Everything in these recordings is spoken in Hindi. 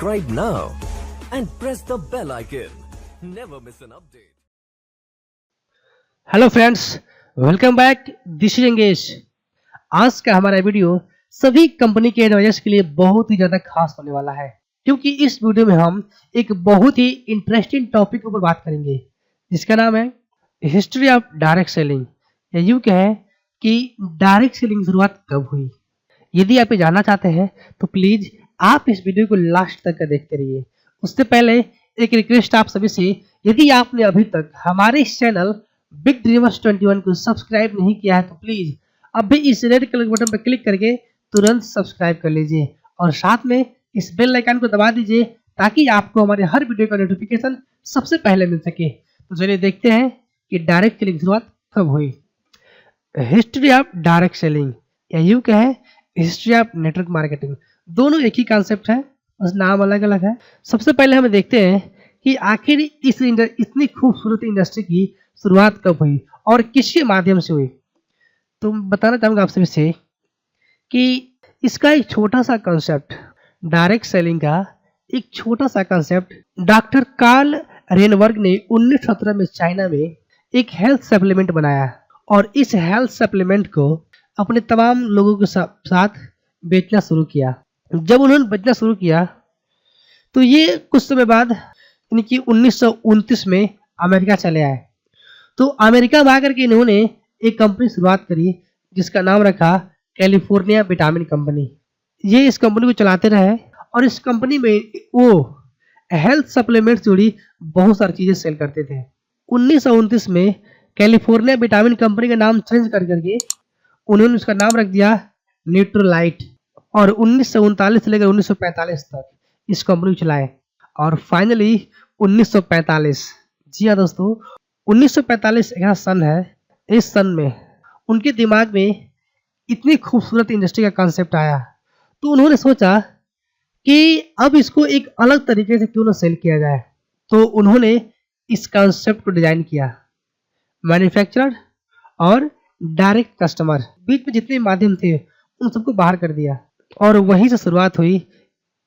Subscribe now and press the bell icon. Never miss an update. Hello friends, welcome back. This is engage. आज का हमारा वीडियो सभी कंपनी के एडवाइजर्स के लिए बहुत ही ज़्यादा खास होने वाला है, क्योंकि इस वीडियो में हम एक बहुत ही इंटरेस्टिंग टॉपिक के ऊपर बात करेंगे जिसका नाम है हिस्ट्री ऑफ डायरेक्ट सेलिंग, या यूँ कहें कि डायरेक्ट सेलिंग की शुरुआत कब हुई। यदि आप ये जानना चाहते हैं तो प्लीज़ आप इस वीडियो को लास्ट तक देखते रहिए। उससे पहले एक रिक्वेस्ट आप सभी से, यदि आपने अभी तक हमारे इस चैनल बिग ड्रीमर्स 21 को सब्सक्राइब नहीं किया है तो प्लीज अभी इस रेड कलर बटन पर क्लिक करके तुरंत सब्सक्राइब कर लीजिए और साथ में इस बेल आइकन को दबा दीजिए ताकि आपको हमारे हर वीडियो का नोटिफिकेशन सबसे पहले मिल सके। तो चलिए देखते हैं कि डायरेक्ट सेलिंग की शुरुआत कब हुई। हिस्ट्री ऑफ डायरेक्ट सेलिंग, या यूं कहें हिस्ट्री ऑफ नेटवर्क मार्केटिंग, दोनों एक ही कॉन्सेप्ट है, बस नाम अलग अलग है। सबसे पहले हम देखते हैं कि आखिर इस इतनी खूबसूरत इंडस्ट्री की शुरुआत कब हुई और किसके माध्यम से हुई। तो बताना चाहूँगा आप सभी से कि इसका एक छोटा सा कॉन्सेप्ट, डायरेक्ट सेलिंग का एक छोटा सा कॉन्सेप्ट डॉक्टर कार्ल रेनबर्ग ने 1917 में चाइना में एक हेल्थ सप्लीमेंट बनाया और इस हेल्थ सप्लीमेंट को अपने तमाम लोगों के साथ बेचना शुरू किया। जब उन्होंने बेचना शुरू किया तो ये कुछ समय बाद यानी कि 1929 में अमेरिका चले आए। तो अमेरिका में आकर के इन्होंने एक कंपनी शुरुआत करी जिसका नाम रखा कैलिफोर्निया विटामिन कंपनी। ये इस कंपनी को चलाते रहे और इस कंपनी में वो हेल्थ सप्लीमेंट से जुड़ी बहुत सारी चीज़ें सेल करते थे। 1929 में कैलिफोर्निया विटामिन कंपनी का नाम चेंज कर करके उन्होंने उसका नाम रख दिया न्यूट्रोलाइट और 1939 से लेकर 1945 तक इस कंपनी को चलाए और फाइनली 1945, जी हाँ दोस्तों, 1945 एक सन है। इस सन में उनके दिमाग में इतनी खूबसूरत इंडस्ट्री का कॉन्सेप्ट आया तो उन्होंने सोचा कि अब इसको एक अलग तरीके से क्यों ना सेल किया जाए। तो उन्होंने इस कॉन्सेप्ट को डिजाइन किया। मैन्युफैक्चरर और डायरेक्ट कस्टमर, बीच में जितने माध्यम थे उन सबको बाहर कर दिया और वहीं से शुरुआत हुई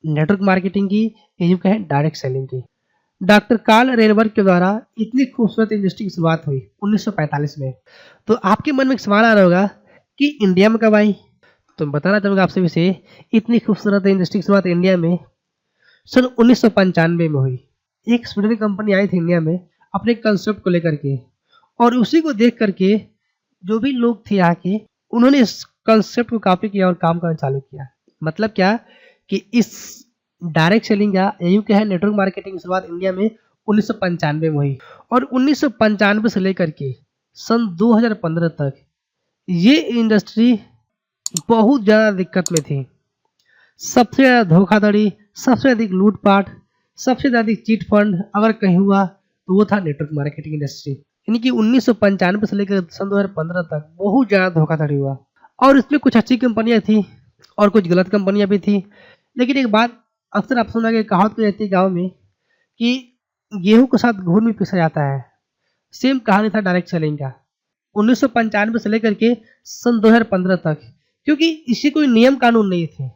नेटवर्क मार्केटिंग की, यूं कहें डायरेक्ट सेलिंग की। डॉक्टर कार्ल रेनबर्ग के द्वारा इतनी खूबसूरत इंडस्ट्री की शुरुआत हुई 1945 में। तो आपके मन में एक सवाल आ रहा होगा कि इंडिया में कब आई। तो बताना चाहूँगा आपसे भी से, इतनी खूबसूरत इंडस्ट्री की शुरुआत इंडिया में सन 1995 में हुई। एक स्वीडन कंपनी आई थी इंडिया में अपने कंसेप्ट को लेकर के और उसी को देख करके जो भी लोग थे आके उन्होंने इस कंसेप्ट को कॉपी किया और काम करना चालू किया। मतलब क्या कि इस डायरेक्ट सेलिंग का यूं कहें नेटवर्क मार्केटिंग की शुरुआत इंडिया में 1995 में हुई और 1995 से लेकर के सन 2015 तक ये इंडस्ट्री बहुत ज़्यादा दिक्कत में थी। सबसे ज़्यादा धोखाधड़ी, सबसे अधिक लूटपाट, सबसे ज़्यादा चीट फंड अगर कहीं हुआ तो वो था नेटवर्क मार्केटिंग इंडस्ट्री। यानी कि 1995 से लेकर सन 2015 तक बहुत ज़्यादा धोखाधड़ी हुआ और इसमें कुछ अच्छी कंपनियां थी और कुछ गलत कंपनियां भी थी। लेकिन एक बात अक्सर आप सुना, कहावत की जाती है गाँव में कि गेहूं के साथ घून भी पिसा जाता है। सेम कहानी था डायरेक्ट सेलिंग का 1995 से लेकर के सन 2015 तक, क्योंकि इसी कोई नियम कानून नहीं थे।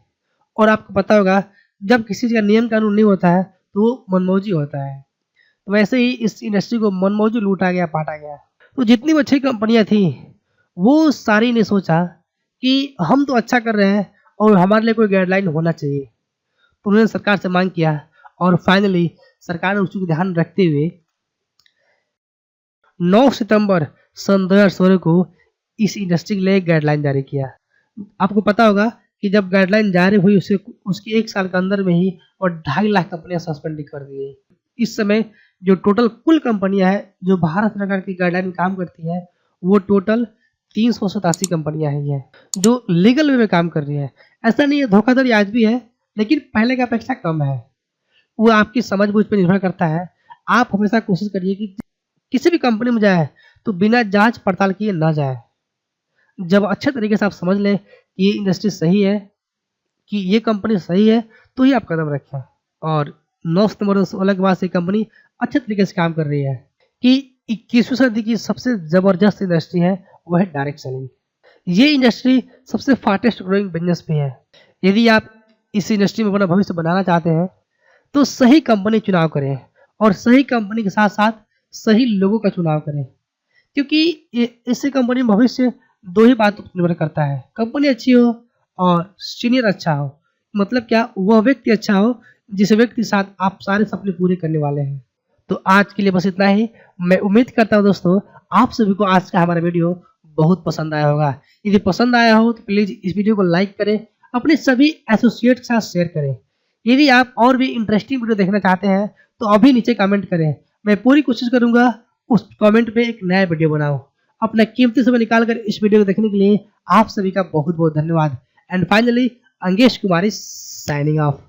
और आपको पता होगा जब किसी का नियम कानून नहीं होता है तो वो मनमौजी होता है। तो वैसे ही इस इंडस्ट्री को मनमौजी लूटा गया, पाटा गया। तो जितनी भी अच्छी कंपनियां थी वो सारी ने सोचा कि हम तो अच्छा कर रहे हैं और हमारे लिए कोई गाइडलाइन होना चाहिए। तो उन्होंने सरकार से मांग किया और फाइनली सरकार ने उसको ध्यान रखते हुए 9 सितंबर सन 2016 को इस इंडस्ट्री के लिए गाइडलाइन जारी किया। आपको पता होगा कि जब गाइडलाइन जारी हुई उसके 1 साल के अंदर में ही और 2.5 लाख कंपनियां सस्पेंड कर दी गई। इस समय जो टोटल कुल कंपनियां हैं जो भारत सरकार की गाइडलाइन में काम करती है वो टोटल 387 कंपनियां हैं जो लीगल वे में काम कर रही है। ऐसा नहीं है, धोखाधड़ी आज भी है लेकिन पहले की अपेक्षा कम है। वो आपकी समझ बूझ पर निर्भर करता है। आप हमेशा कोशिश करिए कि किसी भी कंपनी में जाए तो बिना जांच पड़ताल किए ना जाए। जब अच्छे तरीके से आप समझ लें कि ये इंडस्ट्री सही है, कि ये कंपनी सही है, तो ही आप कदम रखें। और 9 सितंबर 2016 के बाद से कंपनी अच्छे तरीके से काम कर रही है कि 21वीं सदी की सबसे ज़बरदस्त इंडस्ट्री है वह है डायरेक्ट सेलिंग। ये इंडस्ट्री सबसे फास्टेस्ट ग्रोइंग बिजनेस भी है। यदि आप इस इंडस्ट्री में अपना भविष्य बनाना चाहते हैं तो सही कंपनी चुनाव करें और सही कंपनी के साथ साथ सही लोगों का चुनाव करें, क्योंकि इससे कंपनी में भविष्य दो ही बातों पर निर्भर करता है, कंपनी अच्छी हो और सीनियर अच्छा हो। मतलब क्या, वह व्यक्ति अच्छा हो जिस व्यक्ति के साथ आप सारे सपने पूरे करने वाले हैं। तो आज के लिए बस इतना ही। मैं उम्मीद करता हूँ दोस्तों आप सभी को आज का हमारा वीडियो बहुत पसंद आया होगा। यदि पसंद आया हो तो प्लीज इस वीडियो को लाइक करें, अपने सभी एसोसिएट के साथ शेयर करें। यदि आप और भी इंटरेस्टिंग वीडियो देखना चाहते हैं तो अभी नीचे कमेंट करें, मैं पूरी कोशिश करूंगा उस कमेंट पे एक नया वीडियो बनाऊं। अपना कीमती समय निकालकर इस वीडियो को देखने के लिए आप सभी का बहुत बहुत धन्यवाद। And finally Angesh Kumar is signing off.